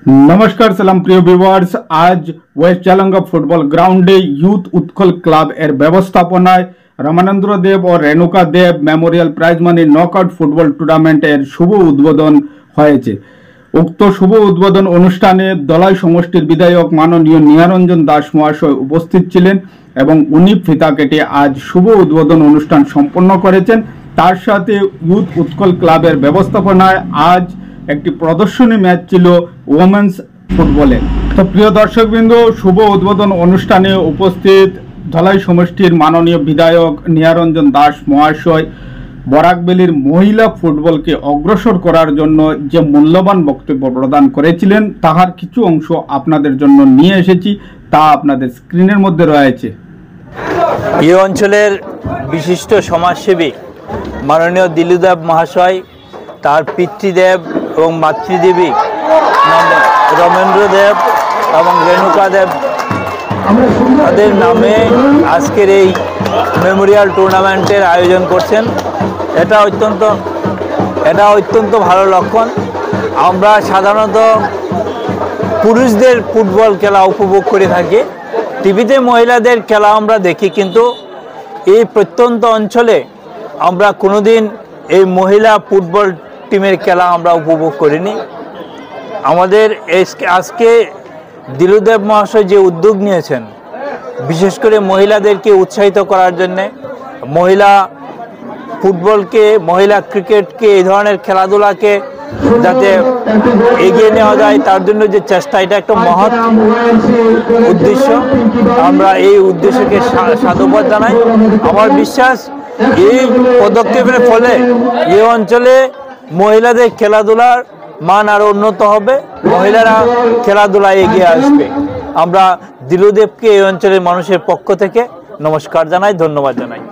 नमस्कार सलाम प्रिय ভিউয়ার্স। आज ওয়েস্ট জালঙ্গা ফুটবল গ্রাউন্ডে ইউথ উৎকল ক্লাব এর ব্যবস্থাপনায় রামানন্দ্র দেব ও Renuka Deb memorial prize money knockout football টুর্নামেন্টের শুভ উদ্বোধন হয়েছে। উক্ত শুভ উদ্বোধন অনুষ্ঠানে দলাই সমষ্টির বিধায়ক মাননীয় নিহারঞ্জন দাস মহাশয় উপস্থিত ছিলেন এবং উনি ফিতা কেটে আজ শুভ উদ্বোধন অনুষ্ঠান সম্পন্ন করেছেন। তার সাথে ইউথ উৎকল ক্লাবের ব্যবস্থাপনায় আজ একটি প্রদর্শনী ম্যাচ ছিল ওমেন্স ফুটবলে। তো প্রিয় দর্শকবৃন্দ, শুভ উদ্বোধন অনুষ্ঠানে উপস্থিত ধলাই সমষ্টির মাননীয় বিধায়ক নিহারঞ্জন দাস মহাশয় বরাকবেলির মহিলা ফুটবলকে অগ্রসর করার জন্য যে মূল্যবান বক্তব্য প্রদান করেছিলেন তাহার কিছু অংশ আপনাদের জন্য নিয়ে এসেছি, তা আপনাদের স্ক্রিনের মধ্যে রয়েছে। এই অঞ্চলের বিশিষ্ট সমাজসেবী মাননীয় দিলুদেব মহাশয়, তার পিতৃদেব এবং মাতৃদেবী রমেন্দ্র দেব এবং রেণুকা দেব, তাদের নামে আজকের এই মেমোরিয়াল টুর্নামেন্টের আয়োজন করছেন। এটা অত্যন্ত ভালো লক্ষণ। আমরা সাধারণত পুরুষদের ফুটবল খেলা উপভোগ করে থাকি, টিভিতে মহিলাদের খেলা আমরা দেখি, কিন্তু এই প্রত্যন্ত অঞ্চলে আমরা কোনোদিন এই মহিলা ফুটবল টিমের খেলা আমরা উপভোগ করিনি। আমাদের আজকে দিলুদেব মহাশয় যে উদ্যোগ নিয়েছেন, বিশেষ করে মহিলাদেরকে উৎসাহিত করার জন্যে, মহিলা ফুটবলকে, মহিলা ক্রিকেটকে, এই ধরনের খেলাধুলাকে যাতে এগিয়ে নেওয়া যায় তার জন্য যে চেষ্টা, এটা একটা মহৎ উদ্দেশ্য। আমরা এই উদ্দেশ্যকে সাধুবাদ জানাই। আমার বিশ্বাস এই পদক্ষেপের ফলে এই অঞ্চলে মহিলাদের খেলাধুলার মান আরো উন্নত হবে, মহিলারা খেলাধুলায় এগিয়ে আসবে। আমরা দিলুদেবকে এই অঞ্চলের মানুষের পক্ষ থেকে নমস্কার জানাই, ধন্যবাদ জানাই।